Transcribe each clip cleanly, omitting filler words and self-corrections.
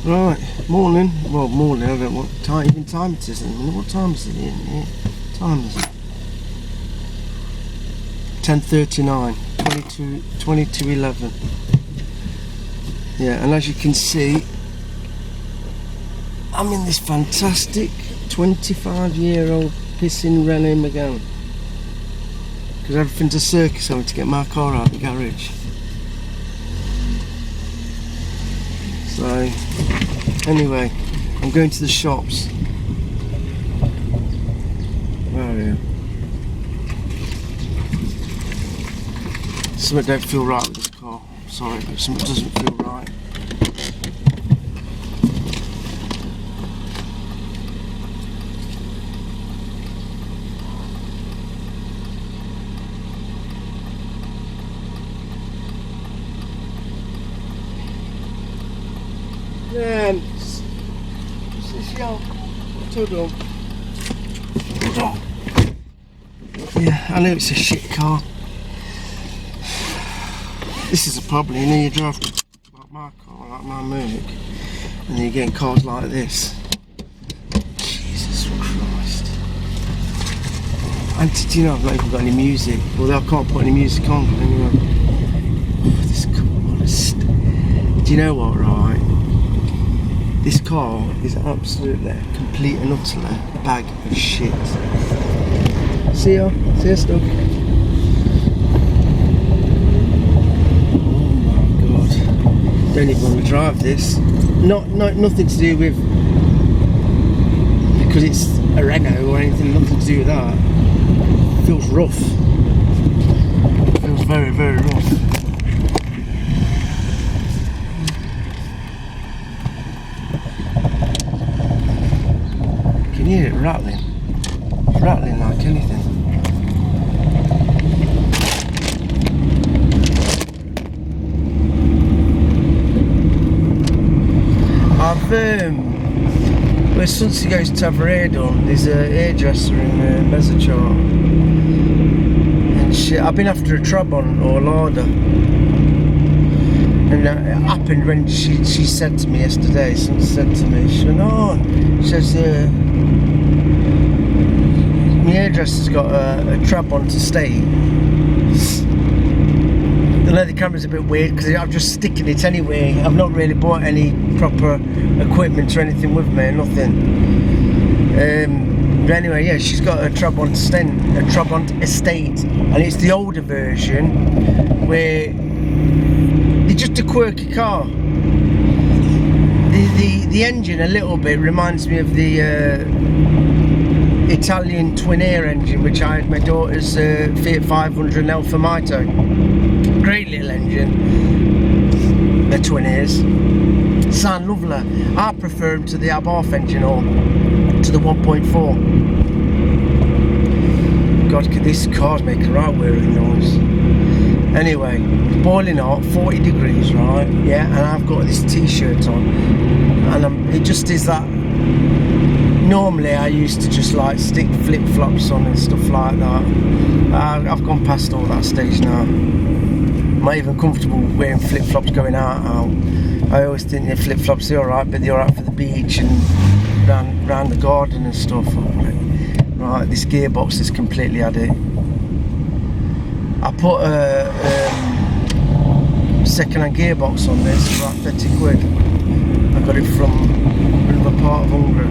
Right, morning. Well, morning. I don't know what time, even time it is. What time is it in here? What time is it? 10:39. 22:11. Yeah, and as you can see, I'm in this fantastic 25-year-old pissing Renault Megane. Because everything's a circus having to get my car out of the garage. So, anyway, I'm going to the shops. Where are you? Something don't feel right with this car. Sorry, but something doesn't feel right. Yeah, I know it's a shit car. This is a problem, you know, you drive like my car, like my Merc, and then you're getting cars like this. Jesus Christ. And do you know, I've not even got any music. Well, I can't put any music on, but anyway. Oh, this car is... Do you know what, right? This car is absolutely, complete and utterly a bag of shit. See ya stuff. Oh my god. Don't even want to drive this. Nothing to do with because it's a Renault or anything, nothing to do with that. It feels rough. It feels very, very rough. Can you hear it rattling? It's rattling like anything. Where Sunsi goes to have her hair done, there's a hairdresser in Mezzachart. And I've been after a Trabant or Lada. And it happened when she said to me yesterday, Sunsi said to me, she went, oh, she says, my hairdresser's got a Trabant estate. I know the camera's a bit weird because I'm just sticking it anyway. I've not really bought any proper equipment or anything with me, nothing. But anyway, yeah, she's got a Trabant estate, and it's the older version where it's just a quirky car. The engine a little bit reminds me of the Italian twin air engine which I had my daughter's Fiat 500 Alfa Maito. Great little engine, the twin airs. Sound lovely. I prefer them to the ab engine or to the 1.4. God, could this car's make a right wearing noise. Anyway, boiling hot, 40 degrees, right? Yeah, and I've got this t-shirt on, and it just is that. Normally I used to just like stick flip-flops on and stuff like that. I've gone past all that stage now. I'm not even comfortable wearing flip-flops going out. I always think the flip-flops are alright, but they're alright for the beach and round the garden and stuff. Right, this gearbox has completely had it. I put a second-hand gearbox on this for about 30 quid. I got it from another part of Hungary.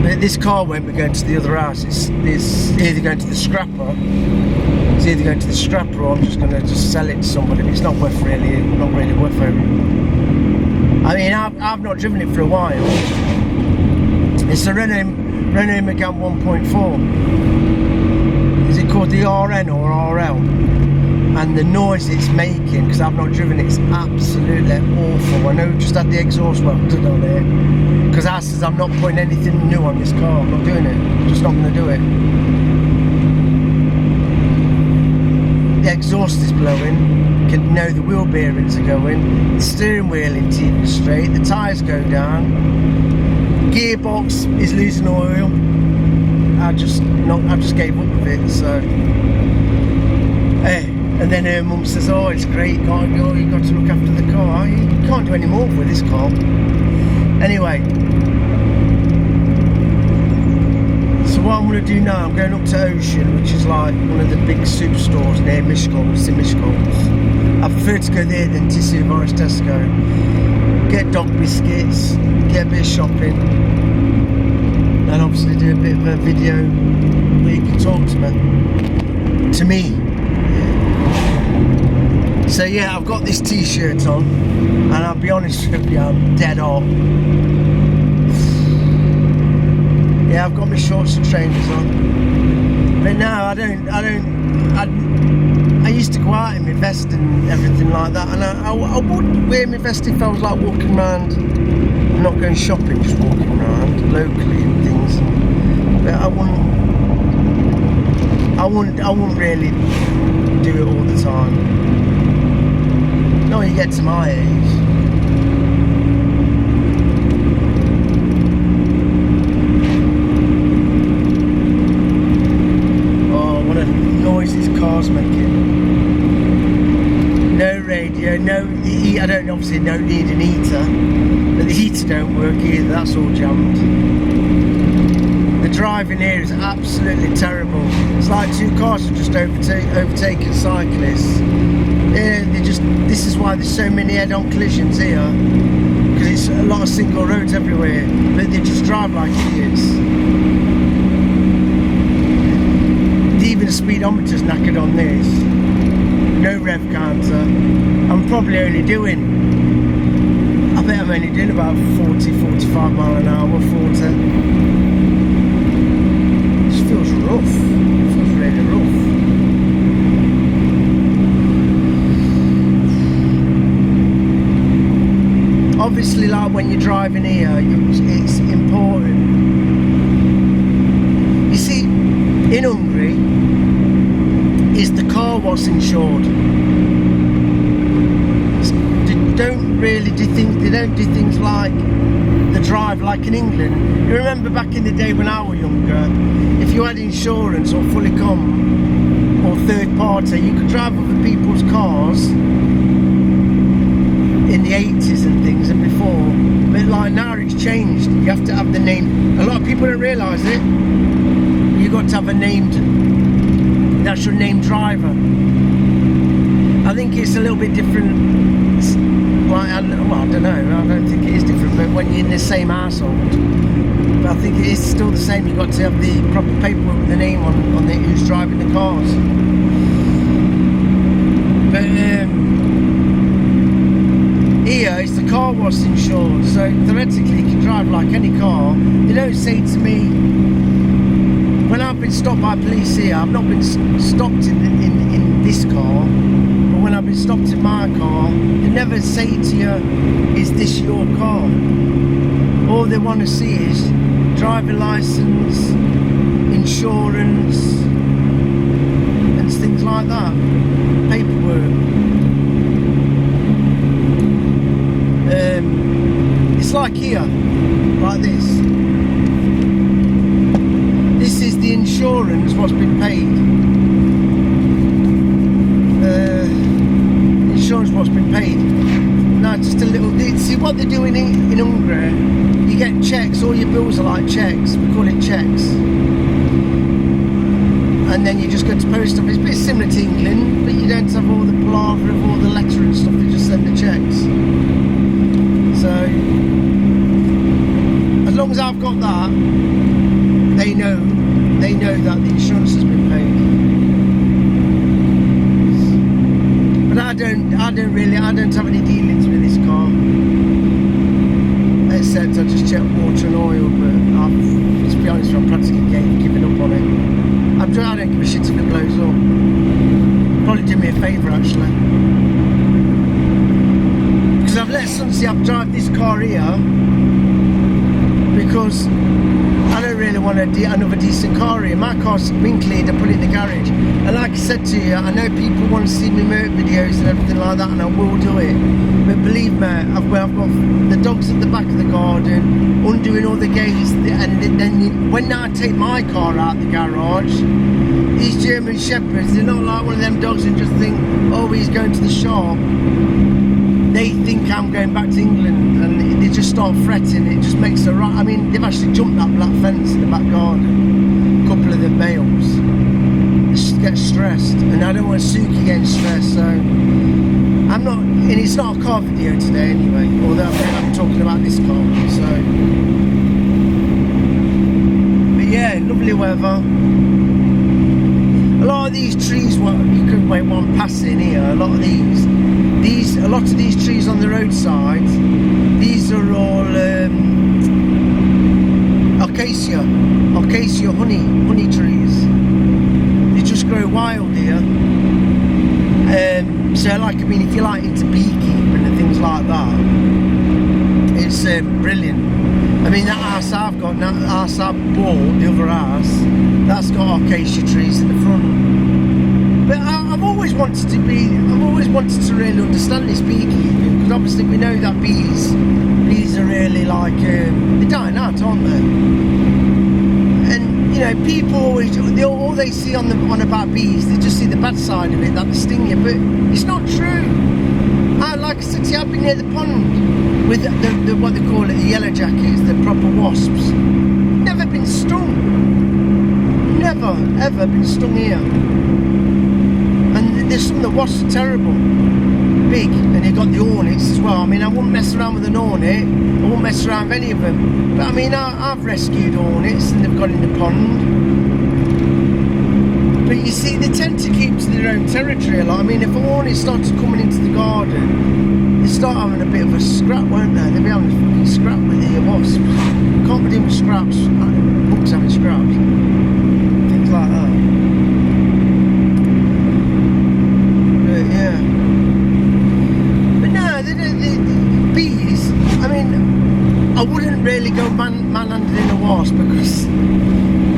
But this car won't be going to the other house. It's either going to the scrapper. It's either going to the scrapper, or I'm just going to just sell it to somebody. But it's not worth not really worth it. I mean, I've not driven it for a while. It's a Renault Megane 1.4. Is it called the RN or RL? And the noise it's making, because I've not driven it, it's absolutely awful. I know we just had the exhaust welded on it, because I says I'm not putting anything new on this car. I'm not doing it. I'm just not going to do it. The exhaust is blowing. You can know the wheel bearings are going. The steering wheel isn't even straight. The tyres go down. Gearbox is losing oil. I just gave up with it. So, hey. And then her mum says, oh, it's great, you've got to look after the car. You can't do any more with this car. Anyway, so what I'm going to do now, I'm going up to Ocean, which is like one of the big superstores near Mishkol's, in Mishkol's. I prefer to go there than Tissu Boris Tesco. Get dog biscuits, get a bit of shopping, and obviously do a bit of a video where you can talk to me. So yeah, I've got this t-shirt on, and I'll be honest with you, I'm dead hot. Yeah, I've got my shorts and trainers on, but now I used to go out in my vest and everything like that, and I would wear my vest if I was like walking around. I'm not going shopping, just walking around locally and things. But I wouldn't really do it all the time. Not when you get to my age. Oh, what a noise these cars making. No radio, no heat. I don't obviously don't need an heater, but the heater don't work either. That's all jammed. The driving here is absolutely terrible. It's like two cars have just overtaken cyclists. Yeah, this is why there's so many head-on collisions here, because it's a lot of single roads everywhere, but they just drive like idiots. Even the speedometer's knackered on this. No rev counter. I'm probably only doing, I bet I'm only doing about 40-45 mile an hour, 40. It feels rough. It feels really rough. Obviously, like when you're driving here, it's important. You see, in Hungary, is the car what's insured. They don't do things like the drive like in England. You remember back in the day when I was younger, if you had insurance or fully com or third party, you could drive other people's cars in the 80s and things and before, but like now it's changed. You have to have the name. A lot of people don't realise it. You got to have a named, that's your named driver. I think it's a little bit different. Well, I don't know. I don't think it is different, but when you're in the same household, but I think it is still the same. You've got to have the proper paperwork with the name on it, who's driving the cars. But here it's the car was insured, so theoretically you can drive like any car. They don't say to me, when I've been stopped by police here, I've not been stopped in this car, but when I've been stopped in my car, they never say to you, is this your car? All they want to see is driving license, insurance, and things like that, paperwork. It's like here, like this. This is the insurance what's been paid. Insurance what's been paid. Now just a little. See what they're doing in Hungary. You get checks. All your bills are like checks. We call it checks. And then you just go to post office. But it's similar to England, but you don't have all the palaver of all the letter and stuff. They just send the checks. So as long as I've got that, they know that the insurance has been paid. But I don't have any dealings with this car, except I just check water and oil. But to be honest, I'm practically giving up on it. I don't give a shit if it blows up. Probably do me a favour actually, because I've let Sunsy drive this car here because I don't really want another decent car here. My car's been cleared, I put it in the garage. And like I said to you, I know people want to see me make videos and everything like that, and I will do it. But believe me, I've got the dogs at the back of the garden, undoing all the gates, and then when I take my car out the garage, these German Shepherds, they're not like one of them dogs and just think, oh, he's going to the shop. They think I'm going back to England, and they just start fretting. It just makes a right. I mean, they've actually jumped that black fence in the back garden. A couple of the males. They just get stressed, and I don't want Suki getting stressed. So I'm not. And it's not a car video today, anyway. Although I'm talking about this car. So, but yeah, lovely weather. A lot of these trees, well, you could wait one passing here. A lot of these trees on the roadside, these are all acacia honey trees. They just grow wild here. So like, I mean, if you like into beekeeping and things like that, it's brilliant. I mean, that house I've got, that house I bought, the other house, that's got acacia trees in the front. But I've always wanted to really understand this beekeeping, because obviously we know that bees are really like, they're dying out, aren't they? And you know, people always, all they see on about bees, they just see the bad side of it, that they sting you, but it's not true. Like I said to you, I've been near the pond with the what they call it, the yellow jackets, the proper wasps. Never been stung. Never ever been stung here. And there's some of the wasps are terrible, big, and you've got the hornets as well. I mean, I wouldn't mess around with an hornet. I wouldn't mess around with any of them. But I mean, I've rescued hornets and they've got in the pond. But you see, they tend to keep to their own territory a lot. I mean, if a hornet starts coming into the garden, they start having a bit of a scrap, won't they? They'll be having a fucking scrap with the wasps. Can't be doing with scraps. Bugs having scraps. Things like that. I wouldn't really go manhandling in a wasp,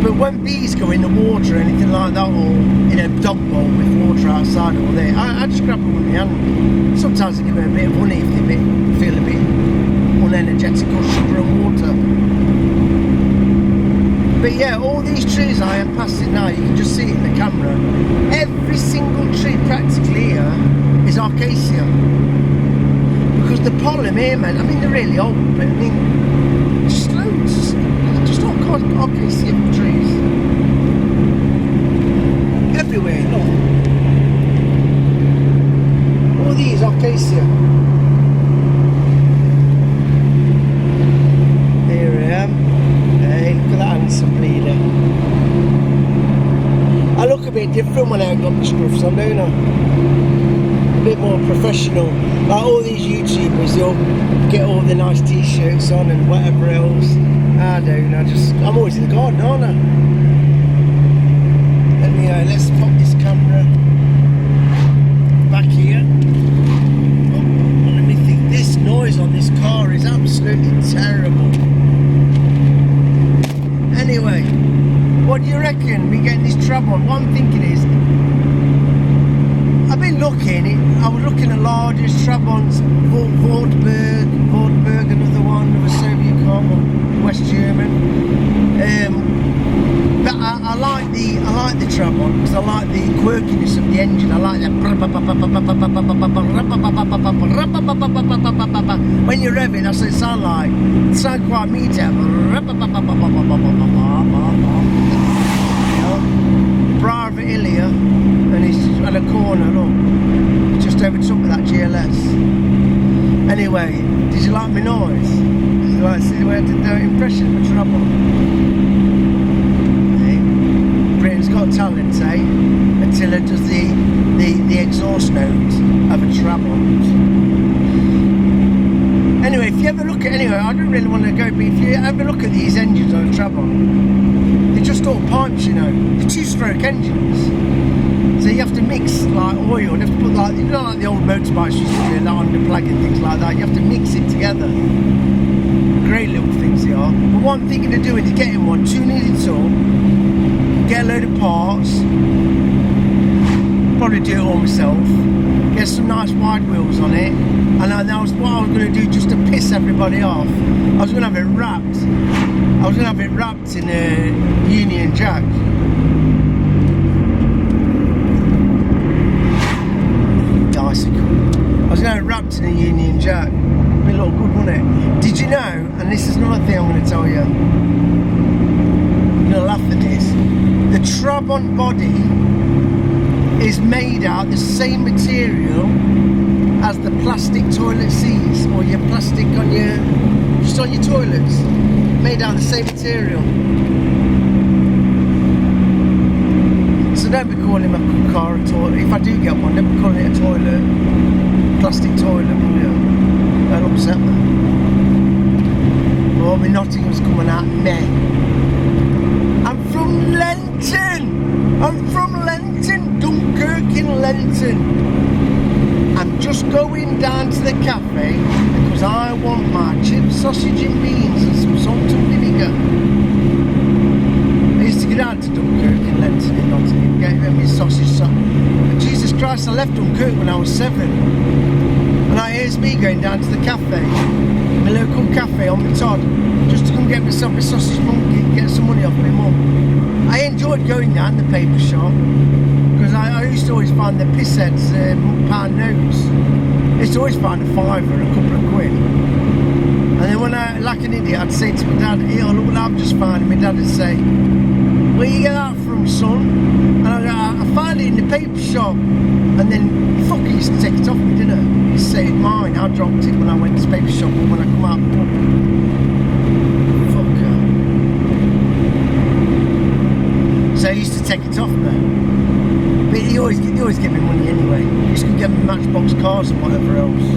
but when bees go in the water or anything like that, or in a dog bowl with water outside or there, I just grab them with my hand. Sometimes I give them a bit of honey if they feel a bit unenergetic, or sugar and water. But yeah, all these trees I am passing now, you can just see it in the camera. Every single tree practically here is acacia. Because the pollen here, man, I mean, they're really old, but I mean, just loads, just all kinds of acacia trees. Everywhere, look. All these acacia. Here I am. Hey, look at that handsome bleeder. I look a bit different when I ain't got my scruffs on, don't I? A bit more professional. Like all these YouTubers, they'll get all the nice t-shirts on and whatever else. I don't, I'm always in the garden, aren't I? Anyway, let's pop this camera back here. Oh, let me think, this noise on this car is absolutely terrible. Anyway, what do you reckon? We getting this trap on? What I'm thinking is, I've been looking, I was looking at largest Trabants, Wartburg, another one, of a Soviet car, West German. But I like the Trabant because I like the quirkiness of the engine. I like that. When you rev it, that's what it sounds like. It sounds quite meaty. Brava Ilia, and it's just at a corner, look, just over top of that GLS. Anyway, did you like my noise? Did you like see the way I did the impression of trouble? Hey, Britain's Got Talent, eh? Attila does the exhaust note of a Trabant. Anyway, if you ever look at, I don't really want to go, but if you ever look at these engines on a Trabant, they're just all pipes, you know. They're two-stroke engines. So you have to mix like oil, you have to put like, you know, like the old motorbikes used to do, like on the plug and things like that. You have to mix it together. Great little things. easier. But what I'm thinking of doing is getting one, tuning it up, get a load of parts, probably do it all myself, get some nice wide wheels on it, and that was what I was going to do just to piss everybody off. I was going to have it wrapped. I was going to have it wrapped in a Union Jack. I was going to have it wrapped in a Union Jack. It'd look good, wouldn't it? Did you know, and this is another thing I'm going to tell you, you're going to laugh at this, the Trabant body is made out the same material as the plastic toilet seats, or your plastic on your, just on your toilets, made out of the same material. So don't be calling my car a toilet. If I do get one, don't be calling it a toilet, plastic toilet, will you? That'll upset me. Oh, my Nottingham's coming out meh. I'm from Lenton! I'm from Lenton, Dunkirk in Lenton. I'm just going down to the cafe because I want my chips, sausage and beans and some salt and vinegar. I used to get out to Dunkirk in Lenton in Nottingham, get me sausage. But Jesus Christ, I left Dunkirk when I was 7. And here's me going down to the cafe, my local cafe on the Todd, just to come get myself a sausage monkey and get some money off my mum. I enjoyed going down the paper shop because I used to always find the pissheads pound notes. I used to always find a fiver and a couple of quid. And then when I, like an idiot, I'd say to my dad, "Here, look what I've just found," and my dad would say, "Where you get that from, son?" And I found it in the paper shop. And then, fuck, he used to take it off me, didn't he? He used to say, "It's mine." I dropped it when I went to the paper shop, or when I come out of the pub. Fucker. So he used to take it off me. But he always gave me money anyway. He used to get me Matchbox cars and whatever else.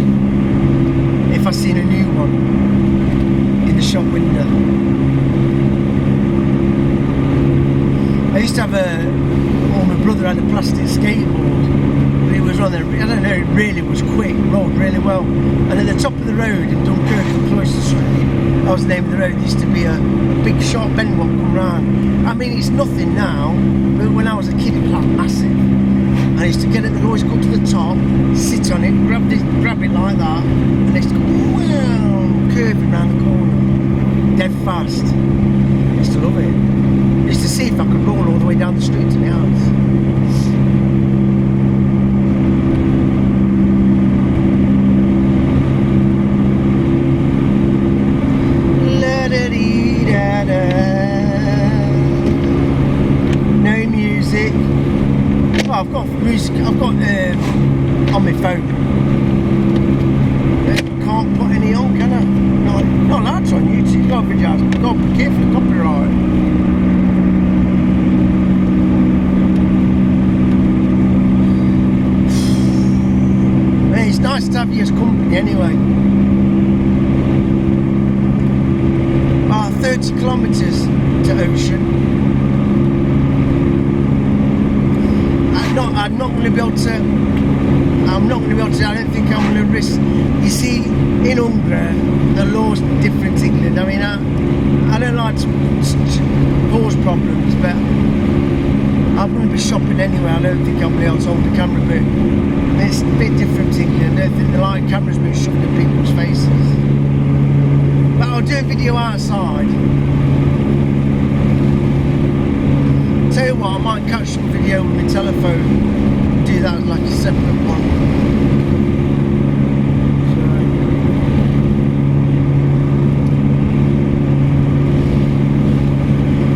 If I seen a new one in the shop window. I used to have my brother had a plastic skateboard. It was on there, I don't know, it really was quick, rolled really well. And at the top of the road in Dunkirk and Cloister Street, that was the name of the road, there used to be a big sharp bend one come round. I mean, it's nothing now, but when I was a kid it was like massive. And I used to get it, they'd always go to the top, sit on it, grab it like that, and they used to go, wow, curving round the corner, dead fast. I used to love it. I used to see if I could roll all the way down the street to the house. No music. Well, I've got music. I've got on my phone. Can't put any on, can I? Not allowed to on YouTube. Got videos. Got to be careful of copyright. Hey, it's nice to have you as company anyway. 30 kilometres to ocean. I'm not going to be able to, I don't think I'm going to risk. You see, in Hungary, the law's different to England. I mean, I don't like to cause problems, but I'm going to be shopping anyway. I don't think I'm going to be able to hold the camera, but it's a bit different to England. I don't think they like cameras being shoved in people's faces. But I'll do a video outside. Tell you what, I might catch some video with my telephone. Do that as like a separate one.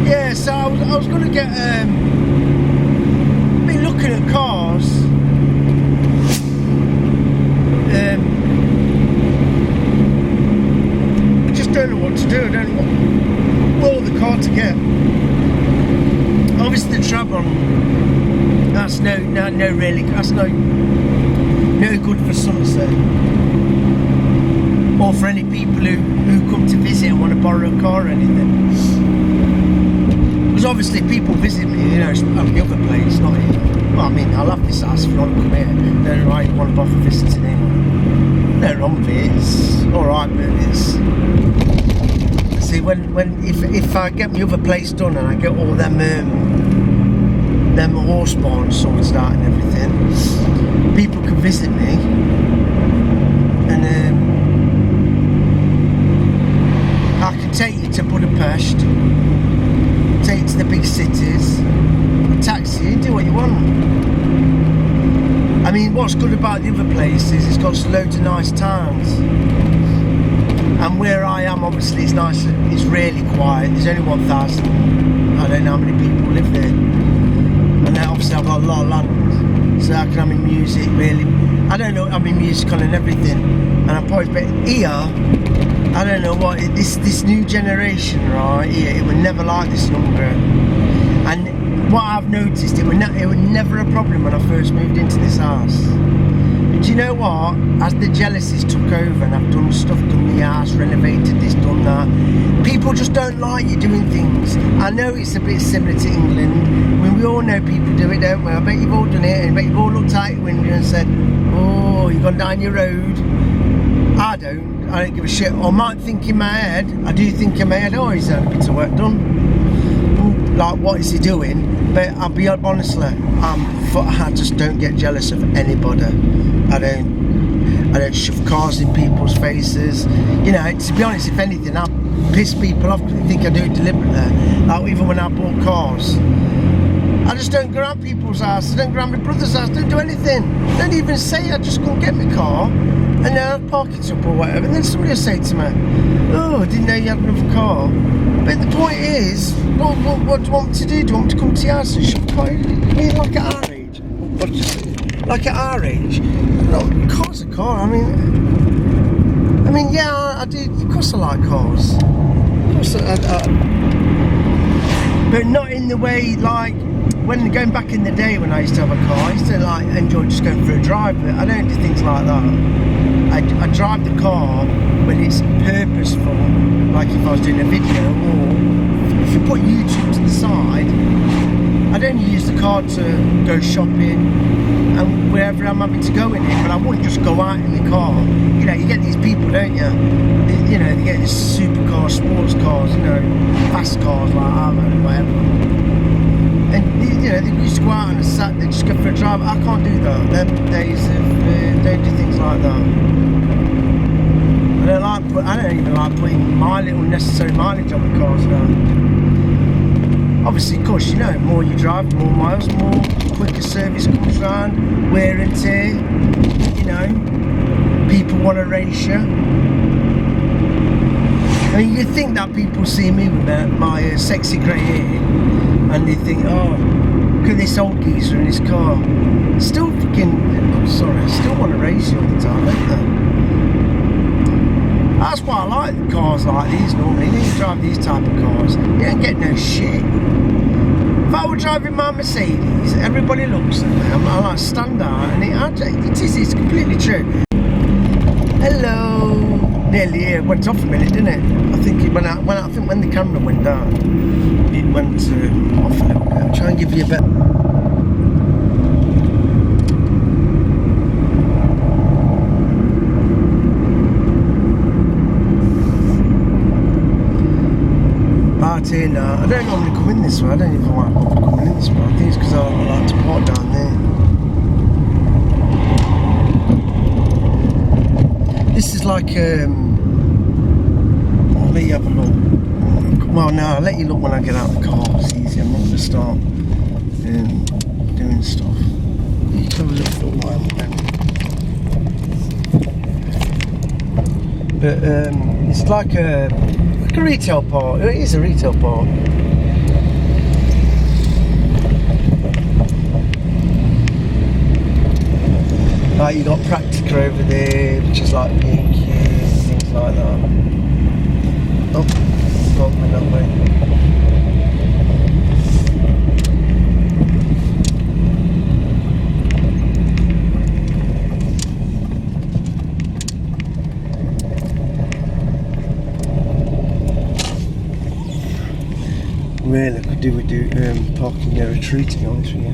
So, yeah, so I was going to get. Been looking at cars. Don't know what to do. I don't know what the car to get. Obviously the Trabant, that's no good for Somerset, or for any people who come to visit and want to borrow a car or anything. Because obviously people visit me, you know, at the other place, not here. Well, I mean, I love this house if you want to come here. I don't know why you want to bother visiting anyone. No wrong with it, it's alright, but it's obviously if I get my other place done and I get all them horse barns sorted out and everything, people can visit me, and I can take you to Budapest, take you to the big cities, taxi you, do what you want. I mean, what's good about the other place is it's got loads of nice towns, and where I am, obviously, it's nice. It's really quiet. There's only 1,000. I don't know how many people live there, and then obviously I've got a lot of land, so I can have my music. Really, I don't know. I mean, music on and everything, and I'm probably but here. I don't know what this new generation, right here. It was never like this younger, and what I've noticed, it was never a problem when I first moved into this house. But do you know what? As the jealousies took over and I've done stuff, done the house, renovated this, done that, people just don't like you doing things. I know it's a bit similar to England. I mean, we all know people do it, don't we? I bet you've all done it, and I bet you've all looked out your window and said, oh, you've gone down your road. I don't give a shit. Or I might think in my head, I do think in my head, oh, he's had a bit of work done. Like, what is he doing? But I'll be honestly, I just don't get jealous of anybody. I don't shove cars in people's faces. You know, to be honest, if anything, I piss people off because they think I do it deliberately. Like, even when I bought cars, I just don't go around people's house. I don't go around my brother's house. Don't do anything. Don't even say I just go and get my car, and then I'll park it up or whatever. And then somebody will say to me, oh, I didn't know you had another car. But the point is, what do you want me to do? Do you want me to come to your house and shove the car? You mean like at our age? What did you say? Like at our age? No, car's a car. I mean, yeah, I do. Of course I like cars. Of course I but not in the way like when going back in the day when I used to have a car. I used to like enjoy just going for a drive. But I don't do things like that. I drive the car when it's purposeful, like if I was doing a video, or if you put YouTube to the side. I'd only use the car to go shopping and wherever I'm having to go in it, but I wouldn't just go out in the car. You know, you get these people, don't you? They get these supercars, sports cars, fast cars like that and whatever. And they used to go out on a Saturday, just go for a drive. I can't do that. Them days don't do things like that. I don't even like putting my little necessary mileage on the cars now. Obviously, of course, the more you drive, more miles, more quicker service comes round, wear and tear. People want to race you. I mean, you think that people see me with my sexy grey hair, and they think, oh, look at this old geezer in his car. Still still want to race you all the time, don't they? That's why I like cars like these normally. You drive these type of cars, you don't get no shit. If I were driving my Mercedes, everybody looks at me. I like stand out, and it's completely true. Hello. Nearly here. It went off a minute, didn't it? I think when the camera went down, it went off a little bit. I'll try and give you a bit. Here now. I don't normally come in this way. I don't even want to bother coming in this way. I think it's because I like to park down there. This is like I'll let you have a look. Well, no, I'll let you look when I get out of the car. It's easy. I'm not going to start doing stuff. You can have a look at what I'm doing. But it's like a retail park. It is a retail park. Like, you got Practica over there, which is like B&Q and things like that. Oh, gone that way. Really could do with parking near a tree, to be honest with you.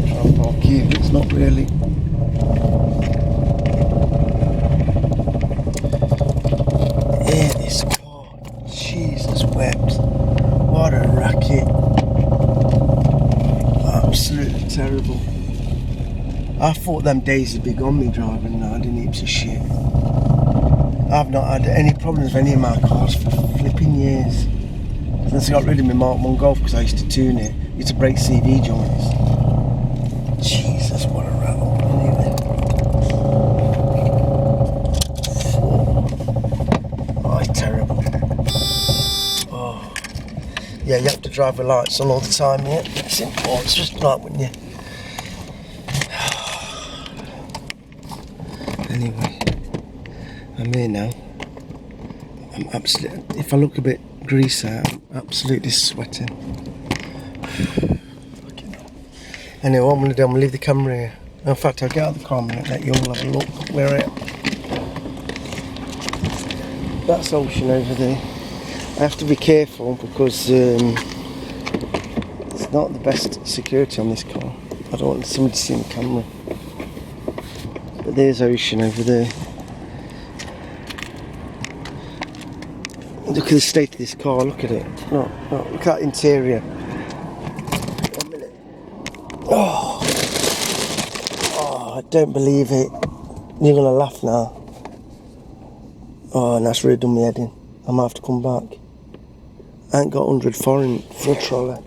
Try and park here, but it's not really. terrible. I thought them days would be gone me driving now, didn't heaps of shit. I've not had any problems with any of my cars for flipping years. Since I got rid of my Mark 1 Golf because I used to tune it. I used to break CV joints. Jesus, what a rattle. Anyway. Oh, it's terrible. Oh. Yeah, you have to drive with lights on all the time, yeah. It's important, it's just like when you... Anyway, I'm here now. I'm absolutely... If I look a bit greasy, I'm absolutely sweating. Anyway, what I'm going to do, I'm going to leave the camera here. In fact, I'll get out of the car and let you all have a look where I am. That's ocean over there. I have to be careful because it's not the best security on this car. I don't want somebody to see the camera. But there's ocean over there. Look at the state of this car, look at it. No, look at that interior. 1 minute. Oh, I don't believe it. You're going to laugh now. Oh, and that's really done me head in. I might have to come back. I ain't got 100 foreign for a trolley.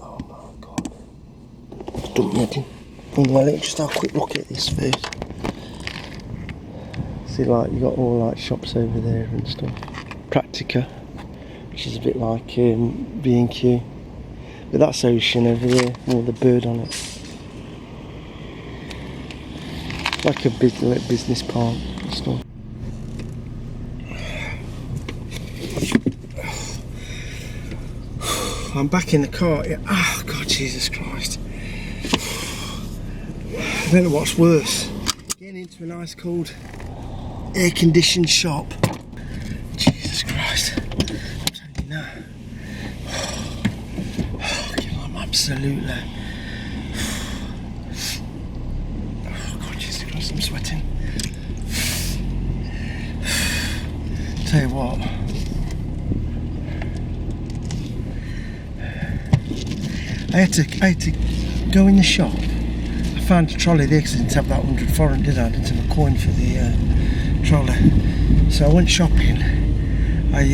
Oh my God. It's done me head in. Well, let's just have a quick look at this first. See, like, you got all like shops over there and stuff. Practica, which is a bit like B&Q. But that's ocean over there, more the bird on it. Like a big like business park and stuff. I'm back in the car. Yeah. Oh God, Jesus Christ. I don't know what's worse. Getting into a nice cold air-conditioned shop. Jesus Christ. I'm telling you now. Oh, I'm absolutely... Oh God, Jesus Christ, I'm sweating. Tell you what. I had to go in the shop. I found a trolley there because I didn't have that 100 foreign, did I? I didn't have a coin for the trolley. So I went shopping. I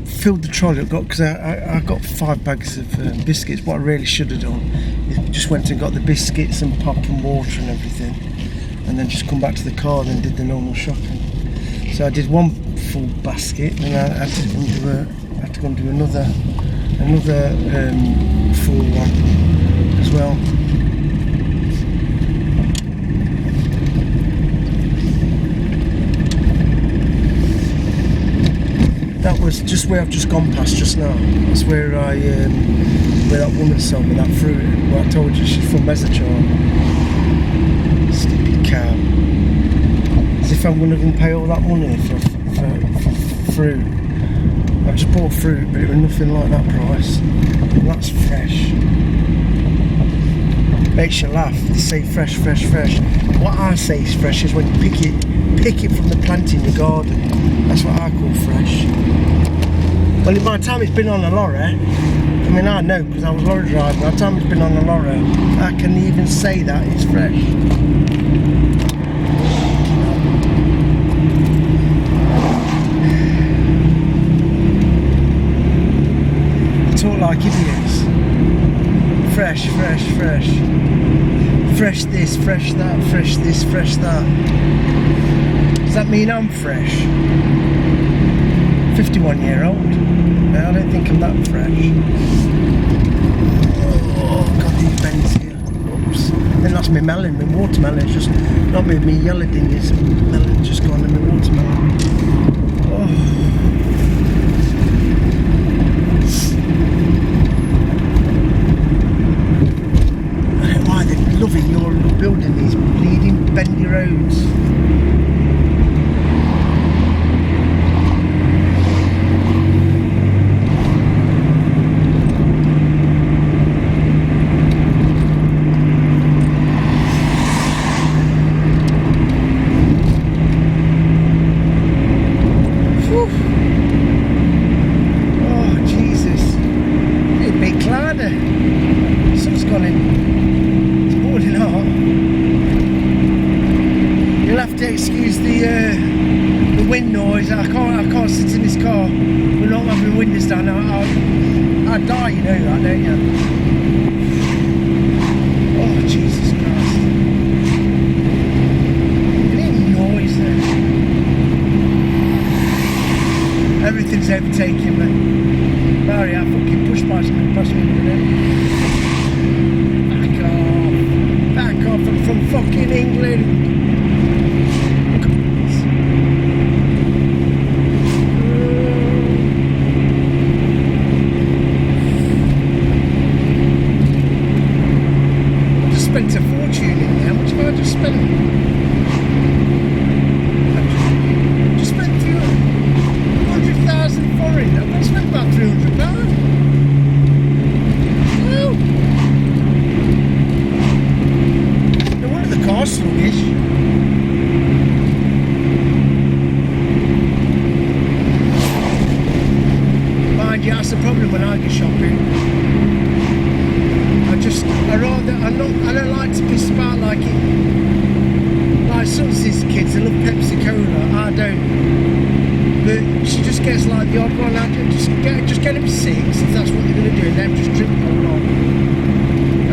filled the trolley up because I got 5 bags of biscuits. What I really should have done is just went and got the biscuits and pop and water and everything, and then just come back to the car and then did the normal shopping. So I did 1 full basket, and I had to go and do another full one as well. That was just where I've just gone past just now. That's where where that woman sold me that fruit. Well, I told you she's from Mezzachar. Stupid cow. As if I'm going to pay all that money for fruit. I just bought fruit, but it was nothing like that price. And that's fresh. Makes you laugh. They say fresh, fresh, fresh. What I say is fresh is when you pick it from the plant in your garden. That's what I call fresh. Well, by the time it's been on a lorry, I mean, I know because I was lorry driver. By the time it's been on a lorry, I can even say that it's fresh. Talk like idiots. Fresh, fresh, fresh. Fresh this, fresh that, fresh this, fresh that. Does that mean I'm fresh? 51-year-old. I don't think I'm that fresh. Oh God, these bends here. Oops. Then that's my melon, my watermelon. Just not me yellow dingies. Melon just gone in my watermelon. Oh. Loving your building these bleeding bendy roads. Whew. I'd die, you know that, don't you? Oh, Jesus Christ. Any noise there? Everything's overtaking me. Barry, I fucking push bike's going to pass me in a minute. Back off, I'm from fucking England. Spent a fortune in there. How much have I just spent? I just spent 200,000 for it. I've not spent about £300. Well, no wonder the car's sluggish. Mind you, that's the problem when I go shopping. I don't like to piss about like it. Like Sunsy's kids, they love Pepsi Cola. I don't. But she just gets like the odd one. Just get them 6 if that's what you're gonna do, and then just drink a lot.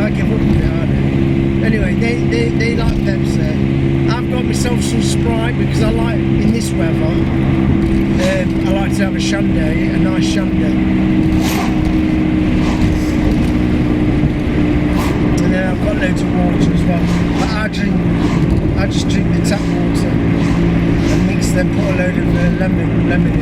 I give up with it. I don't. Anyway, they like Pepsi. I've got myself some Sprite because I like in this weather. I like to have a shandy, a nice shandy. I've got loads of water as well, but I just drink the tap water and mix them, put a load of lemon in.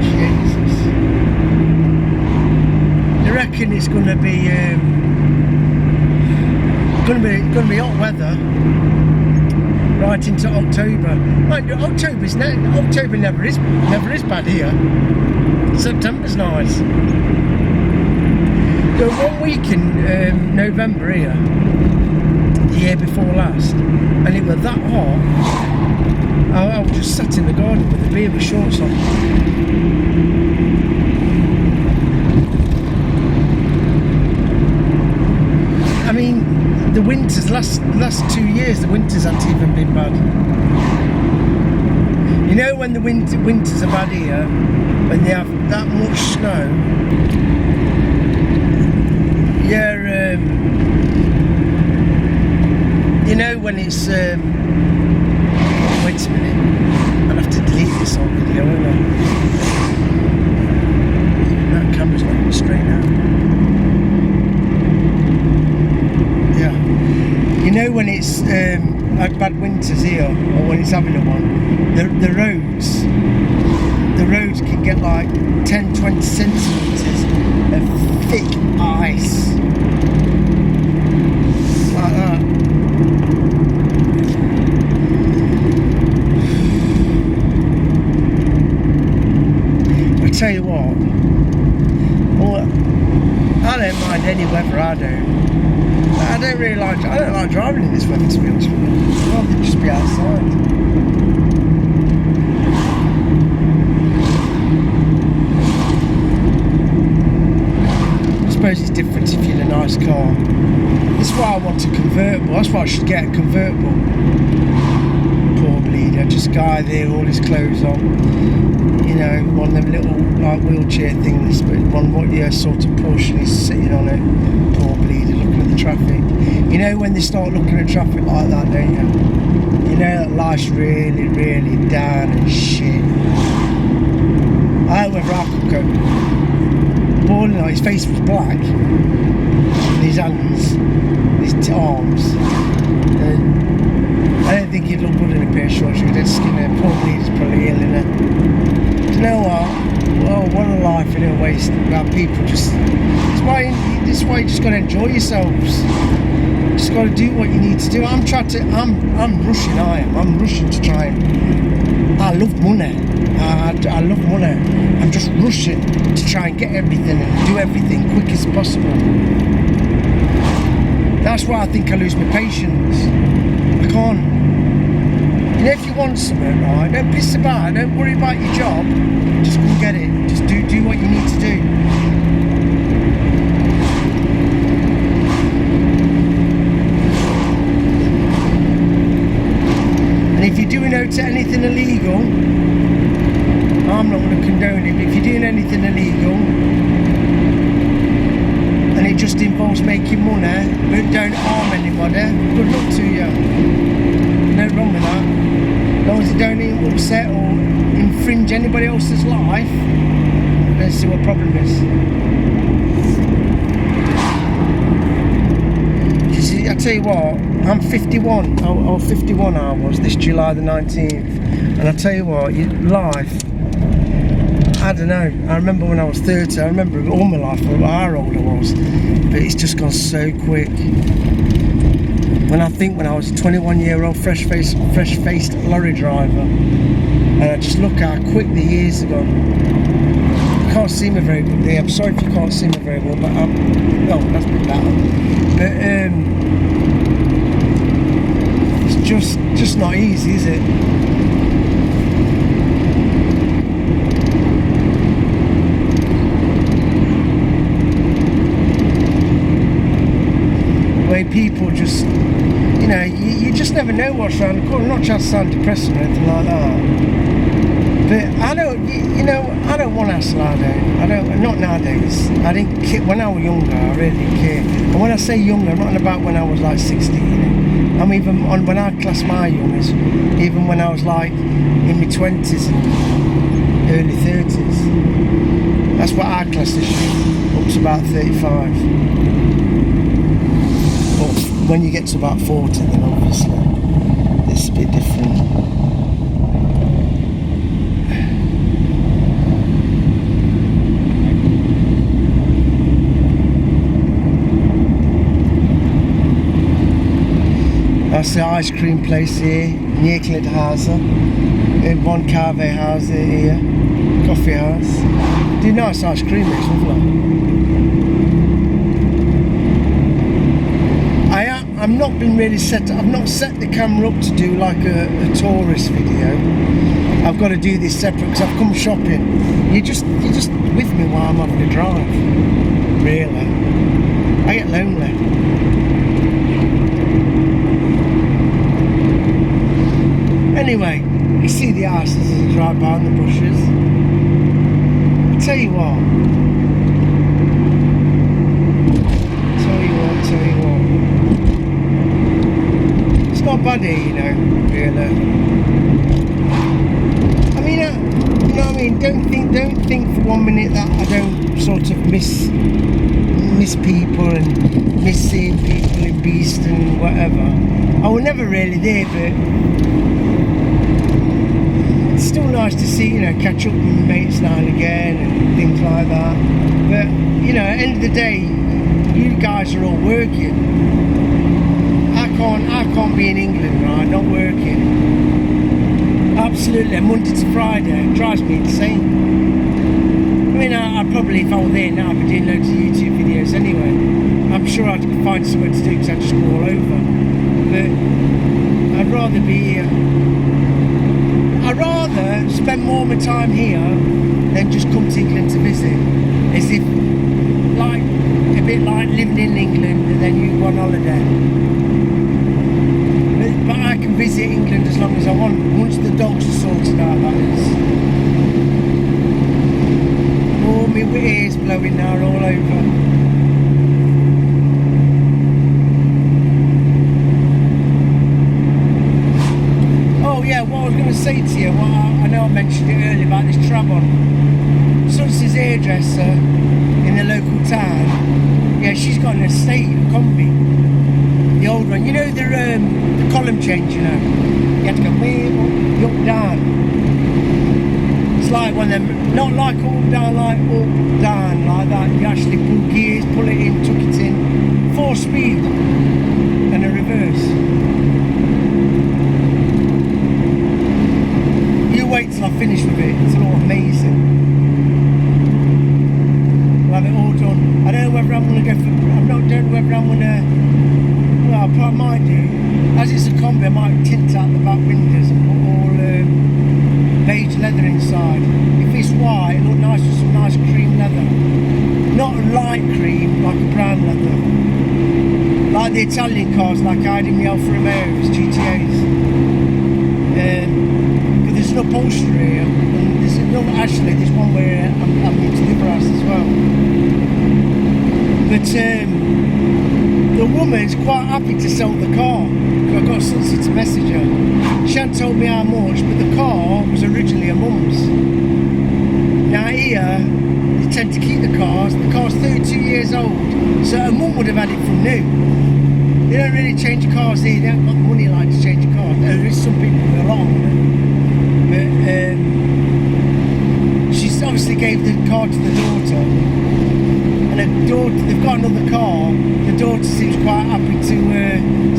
Jesus. You reckon it's gonna be hot weather right into October. Mind you, October never is bad here. September's nice. There was 1 week in November here, the year before last, and it was that hot. I was just sat in the garden with a beer with shorts on. I mean, the winters, last 2 years, the winters haven't even been bad. You know when the winters are bad here, when they have that much snow, yeah, you know when it's, wait a minute, I'll have to delete this whole video, won't I? That camera's not even straight now. You know when it's like bad winters here, or when it's having a one, the roads can get like 10-20 centimetres of thick ice. Like that. I tell you what, well, I don't mind any weather, I don't like driving in this weather, to be honest with you. I'd rather just be outside. I suppose it's different if you're in a nice car. That's why I want a convertible. That's why I should get a convertible. Poor bleeder, just guy there, all his clothes on. You know, one of them little like wheelchair things, but one what you sort of push and he's sitting on it. Poor bleeder, looking at the traffic. You know when they start looking at traffic like that, don't you? You know that life's really, really down and shit. I don't know whether I could go. Boiling like his face was black. His hands, his arms. I don't think he'd look good in a pair of shorts. He's dead skin there. Poor bleeder's probably ill, innit? Do you know what? Well, what a life, you know, waste about people just. This is why you just got to enjoy yourselves. Just got to do what you need to do. I'm rushing. I'm rushing to try and. I love money. I love money. I'm just rushing to try and get everything and do everything quick as possible. That's why I think I lose my patience. I can't. You know, if you want something, right, don't piss about. Don't worry about your job. Just go and get it. Just do what you need to do. no to anything illegal, I'm not going to condone it. But if you're doing anything illegal and it just involves making money but don't harm anybody, good luck to you. No wrong with that. As long as you don't upset or infringe anybody else's life, let's see what problem is. You see, I tell you what, I'm 51. Oh, 51 I was this July the 19th, and I tell you what, life, I don't know. I remember when I was 30. I remember all my life how old I was, but it's just gone so quick. When I think when I was a 21-year-old fresh-faced lorry driver, and I just look how quick the years have gone. You can't see me very good there. I'm sorry if you can't see me very well, but no, that's a bit better. But it's just not easy, is it? The way people just, you know, you just never know what's around the corner. I'm not trying to sound depressing or anything like that, but I don't, you know, I don't want hassle. I don't, not nowadays. I didn't care when I was younger. I really didn't care. And when I say younger, I'm not about when I was like 16. You know? I'm even on when I class my young as even when I was like in my 20s and early 30s. That's what I class as up to about 35. But when you get to about 40, then obviously it's a bit different. That's the ice cream place here, Nekledhase. One cafe house here, coffee house. Do nice ice cream, it's lovely. I've not been really set. I've not set the camera up to do like a tourist video. I've got to do this separate because I've come shopping. You're just with me while I'm having a drive. Really, I get lonely. Anyway, you see the arses as I drive behind the bushes. I tell you what. It's not bad here, you know, really. I mean, you know what I mean? Don't think for 1 minute that I don't sort of miss people and miss seeing people in Beast and whatever. I was never really there, but it's still nice to see, you know, catch up with my mates now and again and things like that. But, you know, at the end of the day, you guys are all working. I can't be in England, right, not working. Absolutely, Monday to Friday, it drives me insane. I mean, I'd probably, if I were there now, I'd be doing loads of YouTube videos anyway. I'm sure I'd find somewhere to do because I'd just go all over. But I'd rather be here. I'd rather spend more of my time here than just come to England to visit. As if, like, a bit like living in England and then you go on holiday. But I can visit England as long as I want, once the dogs are sorted out, that is. Oh, my ears blowing now all over. Oh yeah, what I was going to say to you, I know I mentioned it earlier about this Trabant. Sun's hairdresser in the local town. Yeah, she's got an estate in Combi. The old one, you know the column change, you know. You have to go way up, down. It's like one of them, not like up, down, like that. You actually pull gears, pull it in, tuck it in. 4-speed and a reverse. You wait till I finish with it, it's all amazing. We'll have it all done. I don't know whether I'm going to go for, don't know whether I'm going to, well, I might do. As it's a combi, I might tint out the back windows and put all beige leather inside. If it's white, it'll look nice with some nice cream leather. Not light cream, like a brown leather. Like the Italian cars, like I had in the Alfa Romeos, GTAs. Because there's an upholstery, and there's another, actually, there's one where I'm into the house as well. But the woman's quite happy to sell the car. I got a solicitor message her. She hadn't told me how much, but the car was originally a mum's. Now here, they tend to keep the cars. The car's 32 years old, so a mum would have had it from new. They don't really change cars here. They haven't got the money like to change a car. There is some people with a lot of money. But she's obviously gave the car to the daughter. And her daughter, they've got another car. The daughter seems quite happy to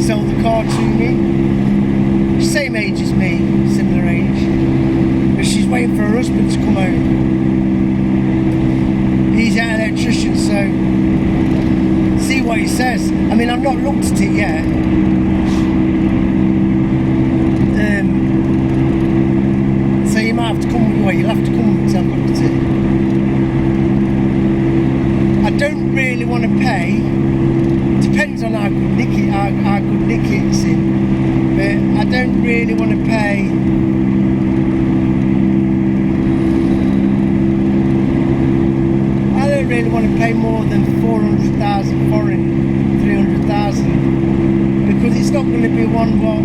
sell the car to me. Same age as me, similar age. But she's waiting for her husband to come home. He's an electrician, so see what he says. I mean, I've not looked at it yet. So you might have to come, well, you'll have to come to have a look at it. I don't really want to pay. Depends on how good nick it's in. But I don't really want to pay. I don't really want to pay more than 400,000 foreign, 300,000, because it's not going to be one what.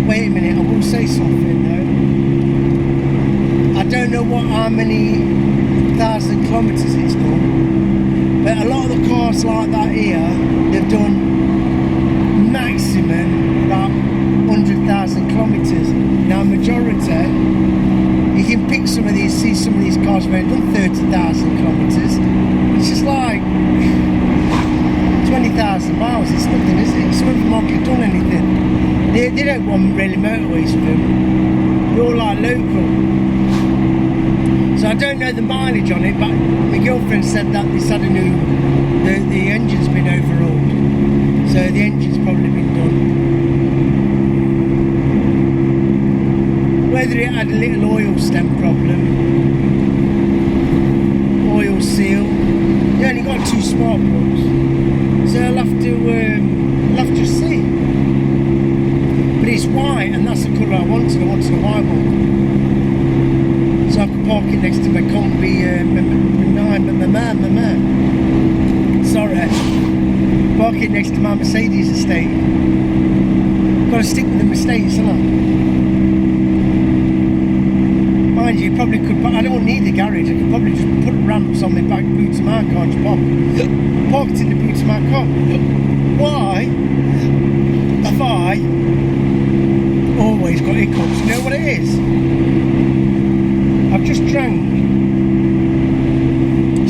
Wait a minute, I will say something though. I don't know how many thousand kilometres it's done, but a lot of the cars like that here, they've done maximum about 100,000 kilometres. Now majority, you can pick some of these, see some of these cars where they've done 30,000 kilometres. It's just like 20,000 miles, it's nothing, is it? Some of them hardly done anything. They don't want really motorways for them. They're all like local. So I don't know the mileage on it, but my girlfriend said that this had a new, the engine's been overhauled. So the engine's probably been done. Whether it had a little oil stem problem, oil seal, you only got 2 spark plugs. So I'll have to see. But it's white, and that's the colour I wanted a white one. So I could park it next to my comfy, sorry, park it next to my Mercedes estate. Got to stick with the Mercedes, haven't I? Mind you, probably could, I don't need the garage, I could probably just put ramps on the back boot of my car and just park it in the boot of my car. Why have I always got hiccups? You know what it is? I've just drank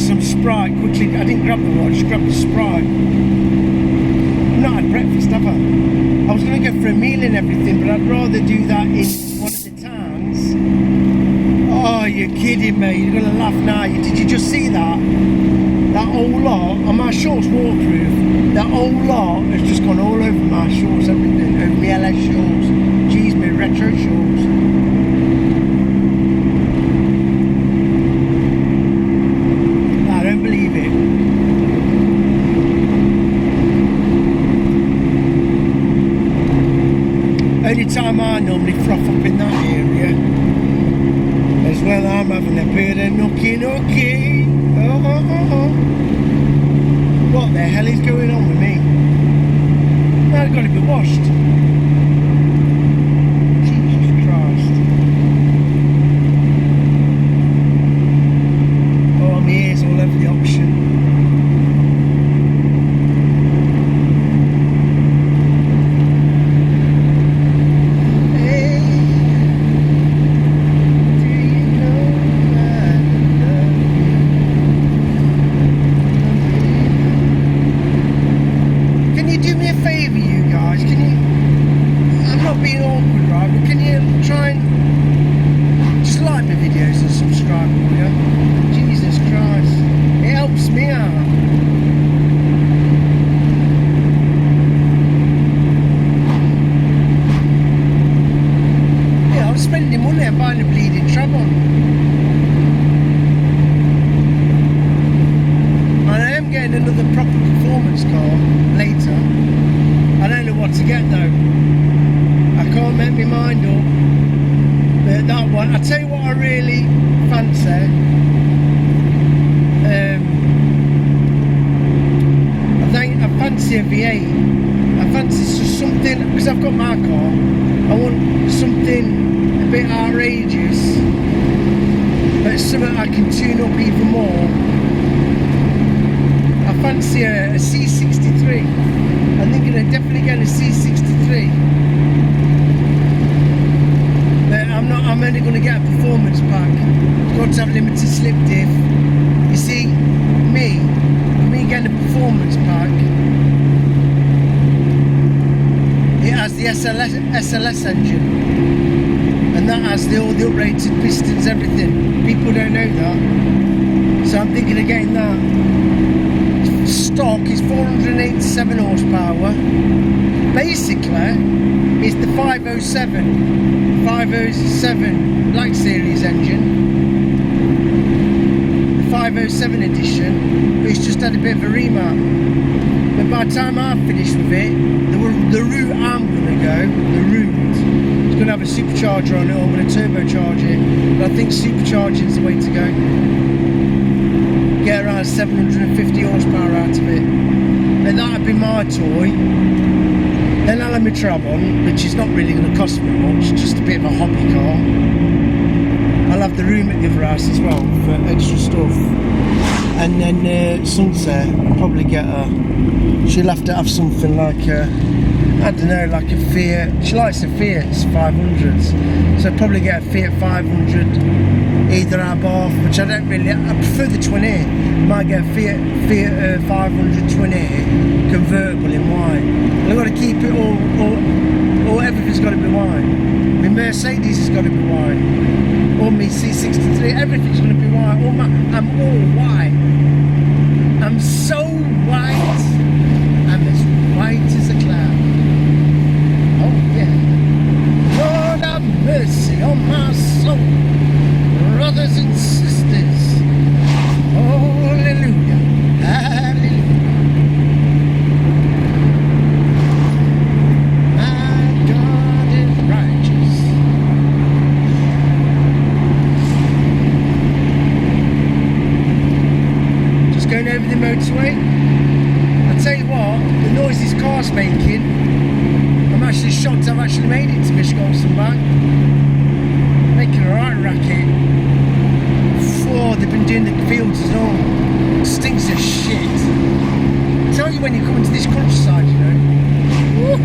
some Sprite quickly. I didn't grab the water, I just grabbed the Sprite. I've not had breakfast, have I? I was going to go for a meal and everything, but I'd rather do that in one of the towns. Oh, you're kidding me, you're going to laugh now. Did you just see that? That whole lot, and my shorts waterproof, that whole lot has just gone all over my shorts, everything, over my LS shorts. Jeez, my retro shorts. Only time I normally froth up in that area is when I'm having a bit of nookie. What the hell is going on with me? I've got to be washed. Jesus Christ. Oh, my ears all over the option. Spending money on buying a bleeding trouble. And I am getting another proper performance car later. I don't know what to get though. I can't make my mind up. But that one, I tell you what I really fancy. I fancy a V8. I fancy something, because I've got my car, I want something a bit outrageous, but something I can tune up even more. I fancy a C63. I'm thinking of definitely getting a C63. But I'm only going to get a performance pack. It's got to have limited slip diff. You see, me getting a performance pack, it has the SLS engine, and that has all the uprated pistons, everything. People don't know that, so I'm thinking of getting that. Stock is 487 horsepower. Basically, it's the 507 Black Series engine, the 507 edition, but it's just had a bit of a remap. But by the time I finish with it, the route I'm going to go, it's going to have a supercharger on it, or I'm going to turbocharge it. But I think supercharging is the way to go. Get around 750 horsepower out of it. And that'd be my toy. Then I'll have my Trabant, which is not really going to cost me much, just a bit of a hobby car. I'll have the room at the other house as well for extra stuff. And then Sunset, I'll probably get her. She'll have to have something like a, I don't know, like a Fiat. She likes the Fiat's 500s, so I'll probably get a Fiat 500, either Abarth, which I don't really. I prefer the 20. Might get a Fiat 500 20 convertible in white. And I've got to keep it all everything's got to be white. My Mercedes has got to be white. Or my C63, everything's going to be white. I'm all white. I'm so white. I'm as white as a cloud. Oh yeah. Lord have mercy on my soul. Brothers and sisters. Hallelujah. Hallelujah. My God is righteous. Just going over the motorway. I tell you what, the noise this car's making, I'm actually shocked I've actually made it to Wisconsin back. Making a right racket. Before they've been doing the fields and all. It stinks of shit. I tell you when you come into this countryside, you know. Woo.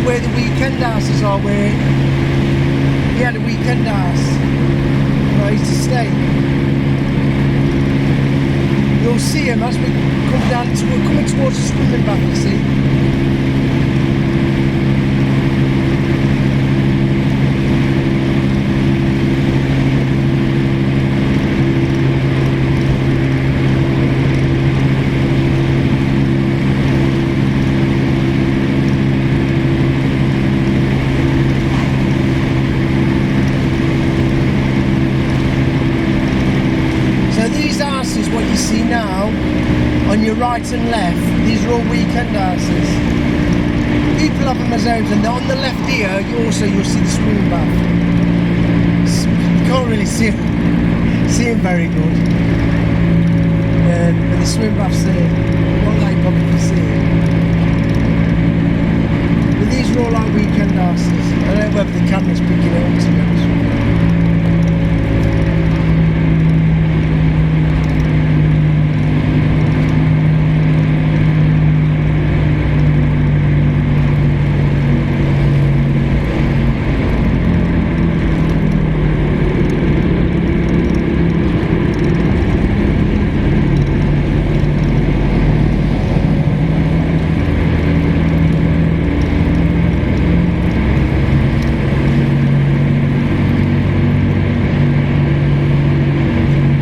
Where the weekend houses are, where we had a weekend house where I used to stay. The We'll see him as we come down. We're coming towards the swimming bath, you see. What you see now on your right and left, these are all weekend houses. People have them as homes, and on the left here you'll see the swimming bath. You can't really see them very good, but the swimming bath's there. Not like you probably can see it. But these are all like weekend houses. I don't know whether the camera's picking it up, to be honest with you.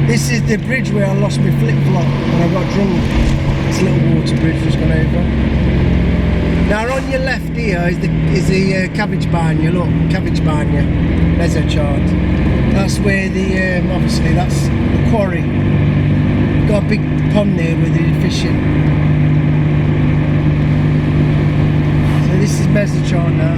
This is the bridge where I lost my flip-flop when I got drunk. It's a little water bridge just gone over. Now on your left here is the cabbage barnya, look, cabbage barnya, mezzo chart. That's where the, obviously that's the quarry. Got a big pond there where they're fishing. So this is mezzo chart now.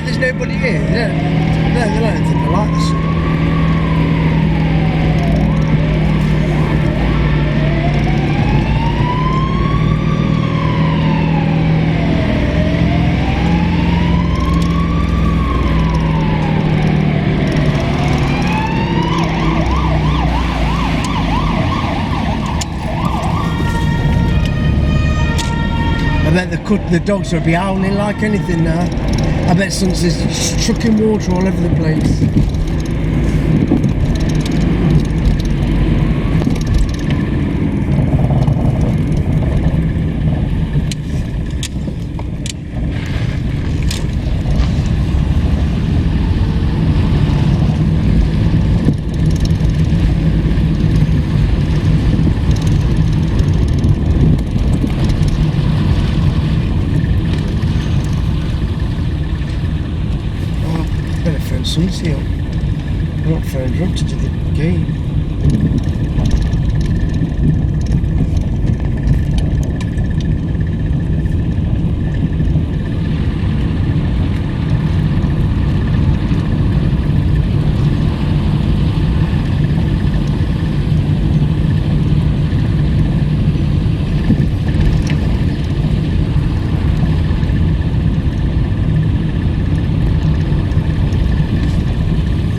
There's nobody here. They don't think they like this. I bet the dogs will be howling like anything now. I bet there's chucking water all over the place. Sunset. I'm not further up to the gate.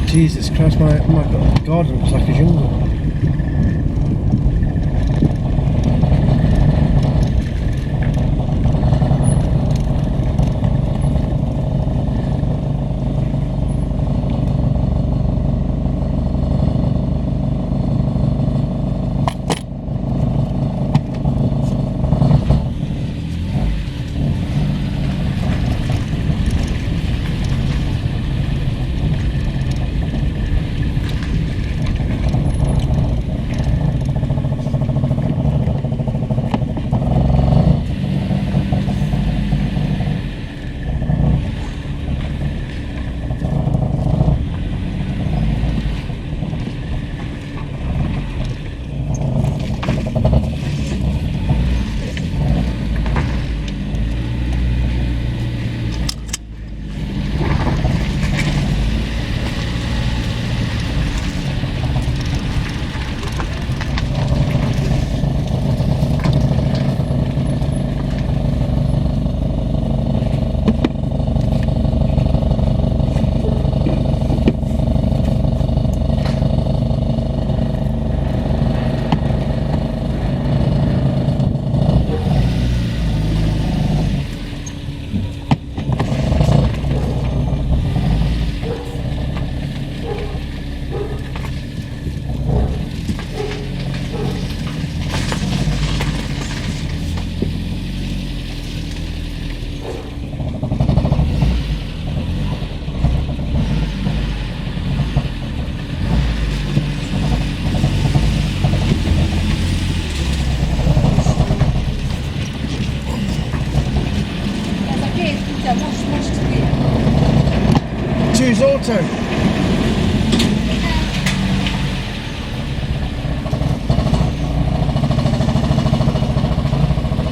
Jesus Christ, my garden looks like a jungle. cruise auto.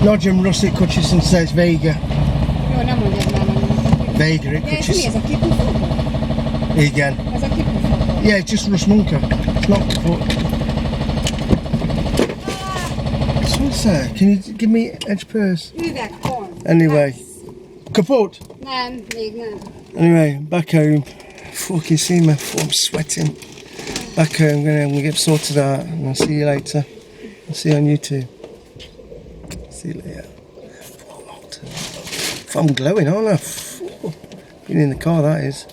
Nigel Russet Hutchison says Vega. Jó, nem mondjad már, nem. Vega, De ez mi, Hutchison. ez a kipufogó? Igen. Ez a kipufogó. Yeah, it's just Russ Munker. It's not kaput. What's that? Can you give me edge purse? Üvegpont. Anyway. Kaput? Nem, még nem. Anyway, back home. Fucking see my I'm sweating. Back home, I'm gonna get sorted out and I'll see you later. I'll see you on YouTube. See you later. If I'm glowing, aren't I? Been in the car, that is.